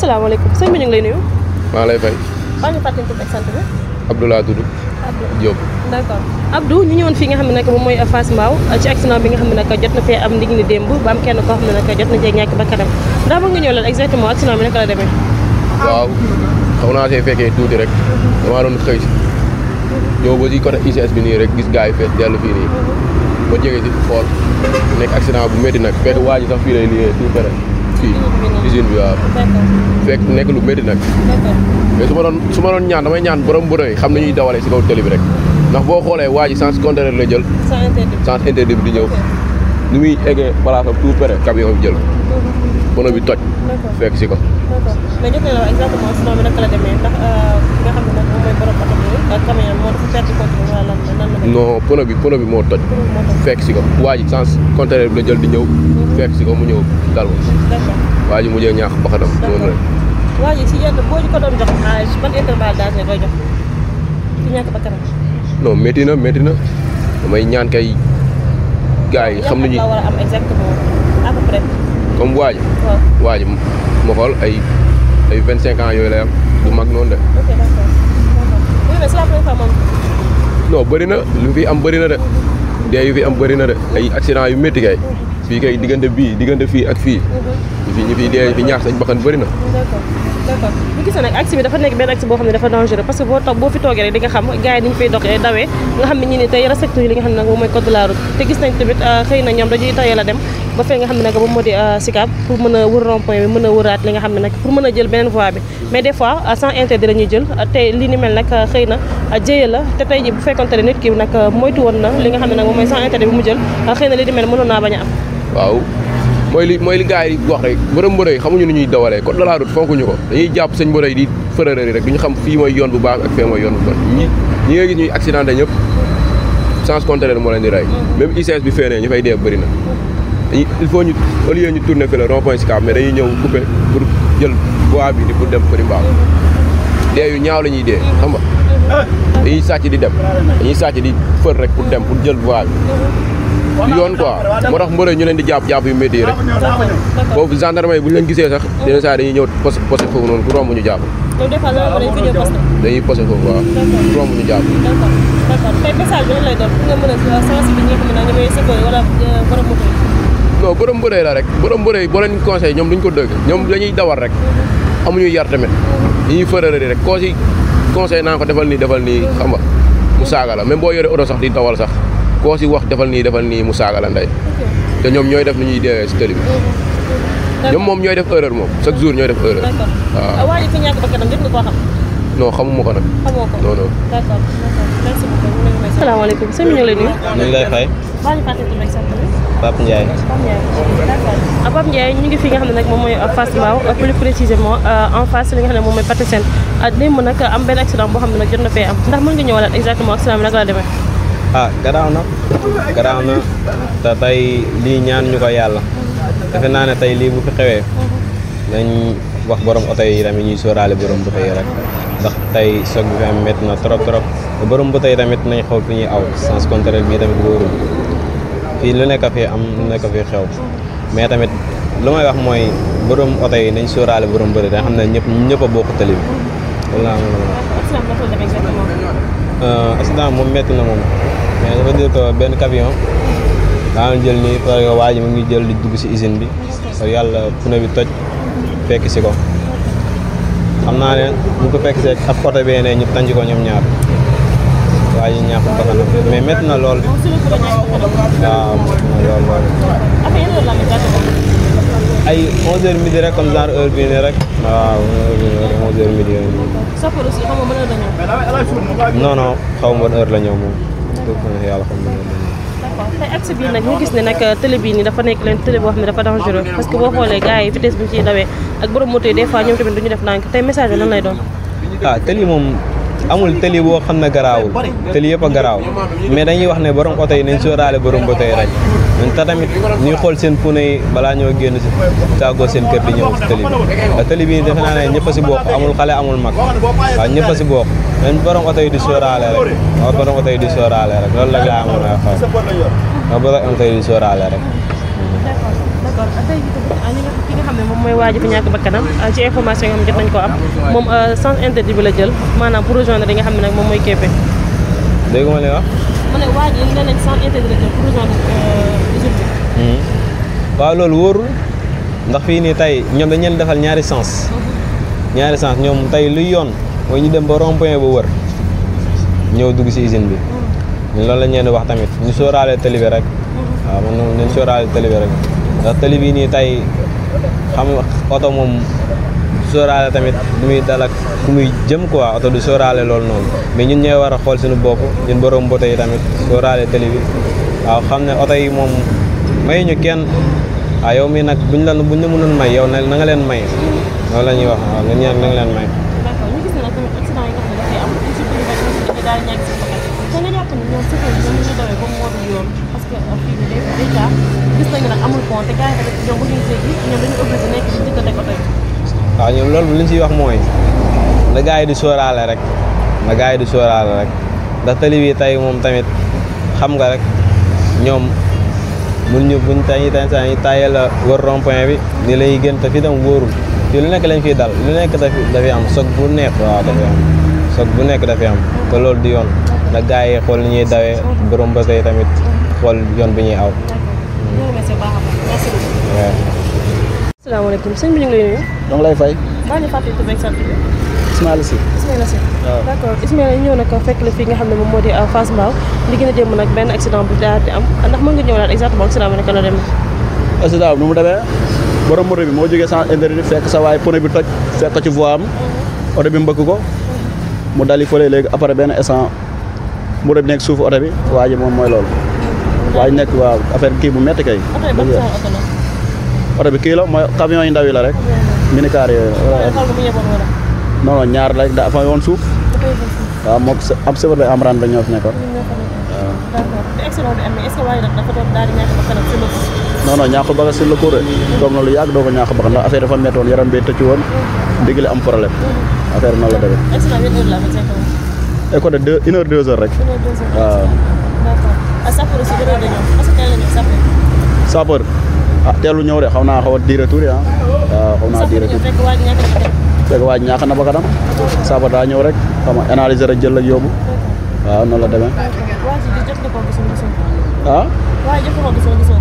asalaamaaleykum sëñ bi ñu ngi lay nuyu. maa lay fay. maa ngi fàttali tur ak sant bi. Abdoulaye tudd. Abdou Diop. d'accord Abdou ñu ñëwoon fii nga xam ne nag moom mooy Fass Mbao ci accident bi nga xam ne nag jot na fee am ndig ni démb ba am kenn koo xam ne nag jot na cee ñàkk ba kanam ndax mën nga ñëw leen exactement accident bi naka la demee. waaw xaw naa see fekkee tuuti rek damaa doon xëy si ñëw ba ci côté ICS bi nii rek gis gars yi fees dellu fii nii ba jege si xool nekk accident bu métti nag fekk waa ji sax fii lay liggéey tout près fii usine bi waaw fekk nekk lu métti nag mais su ma doon ñaan damay ñaan borom mbërë yi xam nañuy dawalee si kaw télé bi rek ndax boo xoolee waa ji sens contraire la jël sens interdit bi di ñëw ni muy eggee place am tout près camion bi jël pono bi toj fekk si ko mais jot nañu la exactement accident bi naka la demee ndax ki nga xam ne nag moom mooy borom oto bi ak camion moo dafa perte contrôle wala lan la non pono bi moo toj fekk si ko waa ji sens contraire bi la jël di ñëw fekk si ko mu ñëw dal ko waa ji mujjee ñaax baxanam noonu rek waa ji si yenn boo ñu ko doon jox âge ban intervalle d'âge nga koy jox ci ñàkk ba kanam non métti na damay ñaan kay gars yi xam nañu la war a am exactement à peu près comme waa ji ma xool ay 25 ans yooyu lay am du mag noonu de. ok d'accord oui mais c'est la première fois moom. non bëri na lu fi am bëri na de dee yu fi am bëri na de ay accident yu métti kay fii kay diggante fii ak fii ñu fi dee fi ñaax sañ baxan bëri na. d'accord ñu gis nag axe bi dafa nekk benn axe boo xam ne dafa dangereux parce que boo fi toogee rek di nga xam gars yi ni ñu fay doxee dawee nga xam ne ñi ni tey respecté li nga xam ne nag moom mooy code de la route te gis nañ tamit xëy na ñoom dañuy tayal a dem ba fee nga xam ne nag moom moo di Sicap pour mën a wër rond-point bi mën a wëraat li nga xam ne nag pour mën a jël beneen voie bi mais des fois sans interdit la ñuy jël te li ni mel nag xëy na jéye la te tey ji bu fekkonte ne nit ki nag moytu woon na li nga xam ne nag moom mooy sans interdit bi mu jël xëy na li ni mel mënoon naa bañ a am waaw mooy li gars yi wax rek borom mbërëy xamuñu ni ñuy dawalee code de la route fonkuñu ko dañuy jàpp sëñ mbërëy di fërërëri rek duñu xam fii mooy yoon bu baax ak fee mooy yoon bu bon ñi nga gis ñuy accidenté ñëpp sens contraire moo leen di rey même ICS bi feenee ñu fay dee bëri na il faut ñu au lieu ñu tourner fi la rond-point Sicap mais dañuy ñëw coupé pour jël voie bi di pour dem Përi Mbaaw dee yu ñaaw la ñuy dee xam nga dañuy sàcc di dem dañuy sàcc di fër rek pour dem pour jël voie bi yoon quoi moo tax mbërëy ñu leen di jàpp yu métti yi rek boobu gendarme yi bu ñu leen gisee sax dina saa dañuy ñëw posé foofu noonu ku romb ñu jàpp dañuy posé foofu waaw ku romb ñu jàpp d'accord tey message bi lan lay doon pour nga mën a sensibiliser ñi nga xam ne ñooy chauffeur wala borom moto yi non borom mbërëy la rek borom mbërëy boo leen conseil ñoom duñ ko dëgg ñoom dañuy dawal rek amuñu yar tamit dañuy fërërëri rek koo si conseil naa ko defal nii xam nga mu saaga la même boo yore oto sax di dawal sax koo si wax defal nii mu saaga la ndey te ñoom ñooy def ni ñuy deewee si télé bi ñoom moom ñooy def erreur moom chaque jour ñooy def erreur waaw waa ji fi ñàkk ba kanam jot nga koo xam non xamuma ko nag xamoo ko non d'accord merci beaucoup asalaamaaleykum sëñ bi ñu ngi lay nuyu ñu ngi lay fay baa ñu fàttali tur ak sant bi Pape Ndiaye d'accord Pape Ndiaye ñu ngi fi nga xam ne nag moom mooy Fass Mbao plus précisément en face li nga xam ne moom mooy Patisen démb nag am benn accident boo xam ne nag jot na fee am ndax mën nga ñëwalaat exactement accident bi naka la demee garaaw na te tey lii ñaan ñu ko yàlla defe naa ne tey lii bu fi xewee nañ wax borom oto yi tamit ñuy sóoraale borom bu yi rek ndax tey soog bi fi am métti na trop te borom bu yi tamit nañ xool fi ñuy aw sens contraire bii tamit wóorul fii lu nekk fii am lu nekk fii xew mais tamit lu may wax mooy borom oto yi nañ sóoraale borom bëri da xam ne ñëpp a bokk tali bi wala accident moom métti na moom mais dafa dire que benn camion daa jël nii parce que waa ji mu ngi jël di dugg si usine bi yàlla pneu bi toj fekk si ko xam naa ne ñu ko fekk see ak côté bee ne ñu tànc ko ñoom ñaar waa ji ñaax bakkanam mais métti na lool waaw lool ay 11h midi rek comme genre heure bii nii rek waaw 11h midi yooyu non xaw ma ban heure la ñëw moom yàlla xam na d'accord tey axe bii nag ñu gis ne nag télé bii nii dafa nekk leen télé boo xam ne dafa dangereux parce que boo xoolee gars yi vitesse bi ñu ciy dawee ak borom moto yi des fois ñoom tamit duñu def ndànk tey message bi lan lay doon télé moom amul télé boo xam ne garaawul télé yëpp a garaaw mais dañuy wax ne borom oto yi nañ sóoraale borom moto yi rek te tamit ñuy xool seen pune yi balaa ñoo génn si tàggoo seen kër di ñëw si télé bi télé bi defe naa ne ñëpp a si bokk amul xale amul mag waaw ñëpp a si bokk même borom oto yi di sóoraale rek waaw borom oto yi di sóoraale rek loolu la laa amoon a xool waaw borom oto yi di sóoraale rek d'accord tey ki nga xam xam ne moom mooy waaj fi ñàkk bakkanam ci information yi nga xam ne jot nañ koo am moom sens interdit bi la jël maanaam pour rejoindre li nga xam ne nag moom mooy Kébé. dégg nga ma lay wax. ma ne waaj yi nee nañ sens interdit la jël pour rejoindre usine bi. waaw loolu wóorul ndax fii nii tey ñoom dañ leen defal ñaari sens. ñaari sens ñoom tey luy yoon mooy ñu dem ba rond-point ba wër ñëw dugg si usine bi. loolu la ñu leen di wax tamit ñu sóoraale tali bi rek. waaw man noonu nañ sóoraale tali bi rek ndax tali bi nii tey xam nga oto moom sóoraale tamit lu muy dal ak fu muy jëm quoi oto du sóoraale loolu noonu mais ñun ñooy war a xool suñu bopp ñun borom moto yi tamit sóoraale tali bi waaw xam ne oto yi moom may ñu kenn waaw yow mii nag buñ la mënoon may yow na nga leen may loolu la ñuy wax waaw nga ñaan na nga leen may. d'accord ñu gis ne nag tamit accident yi nga xam ne dafay am surtout ñu dañuy daal di ñàkk si bakkan te nga jàpp ne ñoom chauffeur yi ñoom ñu dawee comme moo dul yoon parce que fii nii déjà gis nañu nag amul pont te gars yi tamit ñoom bu ñuy jéggi ñoom dañuy obligé nekk di diggante ko tey. waaw ñoom loolu li ñu ciy wax mooy na gars yi di sóoraale rek na gars yi di sóoraale rek ndax tali bi tey moom tamit xam nga rek ñoom mun ñu buñ tey tayee la wër rond-point bi ni lay gën te fii tam wóorul fii lu nekk lañ fiy dal lu nekk dafay am soog bu nekk waaw dafay am soog bu nekk dafay am te loolu di yoon na gars yi xool ni ñuy dawee borom ba tey tamit xool yoon bi ñuy aw. asalaamaaleykum sëñ bi ñu ngi lay nuyu. donc lay fay. maa ngi fàttali tur beeg sant bi. Ismaïla Sy. Ismaïla Sy. waaw d'accord Ismaïla ñëw na ko fekk la fii nga xam ne moom moo di Fass Mbao li gën a jëm nag benn accident bu daal di am ndax mën nga ñëw daal exactement accident bi naka la demee. accident bi nu mu demee borom moto bi moo jógee sans interdit fekk sa waay pneu bi toj fekk ko ci voie am oto bi mbëkk ko mu dali fële léegi après benn instant moto bi nekk suufu oto bi waa ji moom mooy loolu. waa ji nekk waaw affaire kii bu métti kay. oto bi ban genre oto la. oto bi kii la mooy camion yi ndaw yi la rek. minicar yooyu. non non ñaar la dafa yoon suuf. waaw moom ab sëfër la am ran ba ñoo fi nekkoon. waaw. d'accord te accident bi am na est-ce que waaye nag dafa doon daal di ñàkk ba kanam si la. non non ñàkk ba sur le coup rek. toog na lu yàgg doo ko ñàkk ba ndax affaire dafa méttoon yaram bee tëcc woon. digale am problème. affaire noonu la demee. accident bi heure la fa exactement. et côté 1 heure 2 heures rek. 1 heure 2 heures. waaw. d'accord ah sapeur aussi gën a dañoo parce que teel a ñëw sapeur. sapeur ah teelu ñëw de xaw naa xaw a diire tuuti ah. waaw xaw naa diire tuuti. fekk waa ji ñàkk na bakkan. fekk waa ji ñàkk na bakkanam. sapeur daa ñëw rek xam nga analyser rek jël ak yóbbu. waaw noonu la demee. waa ji di jot na ko gisoo. ah. waa ji jot na ko gisoo.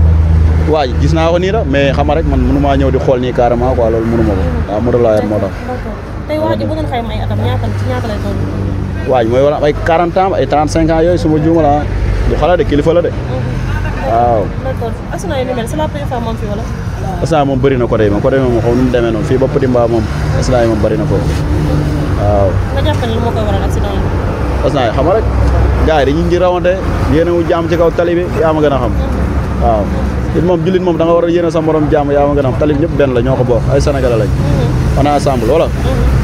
waa ji gis naa ko nii la mais xam nga rek man mënu maa ñëw di xool nii carrément quoi loolu mënu ma ko. waaw moto laa yor moo tax. d'accord tey waa ji bu ngeen xayma ay atam ñaata lay doon. waa ji mooy wala ay 40 ans ay 35 ans yooyu su ma juumala ah. du xala de kilifa la de. waaw. d'accord accident yi ni mel c'est la première fois moom fii wala. accident moom bëri na côté moom côté moom xaw nu mu demee noonu fii ba Petit Mbao moom accident yi moom bëri na foofu waaw. nga jàpp ne lu moo koy waral accident yi. accident yi xam nga rek gars yi dañuy ngi rawante yéene wu jaam ci kaw tali bi yaa ma gën a xam waaw. it moom jullit moom da nga war a yéene sa morom jaam yaa ma gën a xam tali bi ñëpp benn la ñoo ko bokk ay sénégalais lañ. on est ensemble wala.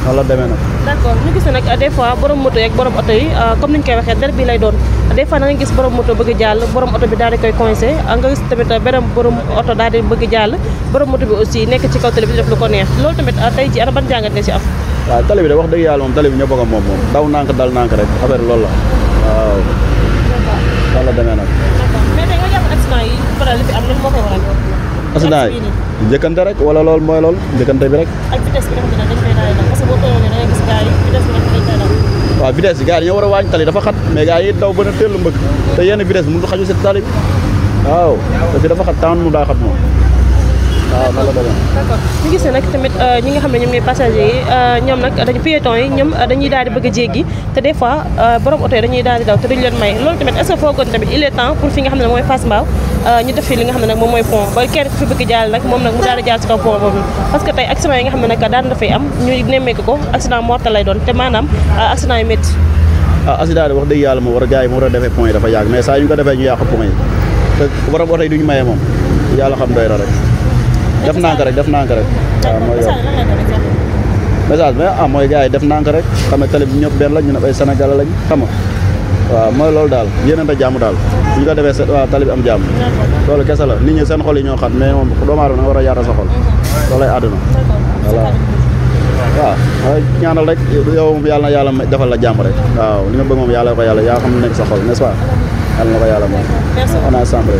noonu la demee nag. d'accord ñu gis ne nag des fois borom moto yeeg borom oto yi comme ni ñu koy waxee der bi lay doon des fois da nga gis borom moto bëgg jàll borom oto bi daal di koy coincé nga gis tamit beneen borom oto daal di bëgg jàll borom moto bi aussi nekk ci kaw tali bi di def lu ko neex loolu tamit tey ji ana ban jàngat nga ci am. waaw tali bi de wax dëgg yàlla moom tali bi ñëpp a ko moom daw nànk dal nànk rek affaire loolu la waaw. noonu la demee nag. d'accord mais tey nga jàpp accident yi faral li fi am lan moo koy waral. accident yi njëkkante rek wala loolu mooy loolu njëkkante bi rek. ak vitesse bi nga xam ne dañ koy daal di parce que boo toolee da ngay gis gars yi vitesse bi dañ koy daal. waaw vitesse bi gars yi dañoo war a wàññi tali dafa xat mais gars yi daw ba na teel mbëgg te yenn vitesse bi mënut a xaju si tali bi waaw te fi dafa xat temps mu daa xat moom waaw noonu la demee. d'accord ñu gis ne nag tamit ñi nga xam ne ñoom ñooy passagers yi ñoom nag dañu piétons yi ñoom dañuy daal di bëgg a jéggi te des fois borom oto yi dañuy daal di daw te duñu leen may loolu tamit est-ce que foogoon tamit il est temps pour fi nga xam ne mooy Fass Mbao ñu def fi li nga xam ne nag moom mooy pont ba kenn ku fi bëgg jàll nag moom nag mu daal di jaar ci kaw pont boobu parce que tey accident yi nga xam ne nag daan dafay am ñu nemmeeku ko accident mortel lay doon te maanaam accident yu métti. accident yi wax dëgg yàlla moom war a gars yi moo war a defee pont yi dafa yàgg mais saa yu ñu ko defee ñu yàq pont yi te borom oto yi duñu maye moom yàlla xam doy na rek def nànk rek def nànk rek waaw mooy yow message mais mooy gars yi def nànk rek xam ne tali bi ñëpp benn la ñu ne ay Sénégalais lañ xam nga waaw mooy loolu daal yéenante jàmm daal bu ñu ko defee waaw tali bi am jàmm loolu kese la nit ñi seen xol yi ñoo xat mais moom doomu aadama nga war a yaatal sa xol loolu lay àdduna voilà waaw ñaanal rek yow yàlla na yàlla defal la jàmm rek waaw li nga bëgg moom yàlla ko yàlla yaa xam ne nekk sa xol n'est-ce pas yàlla na ko yàlla moom on a semblé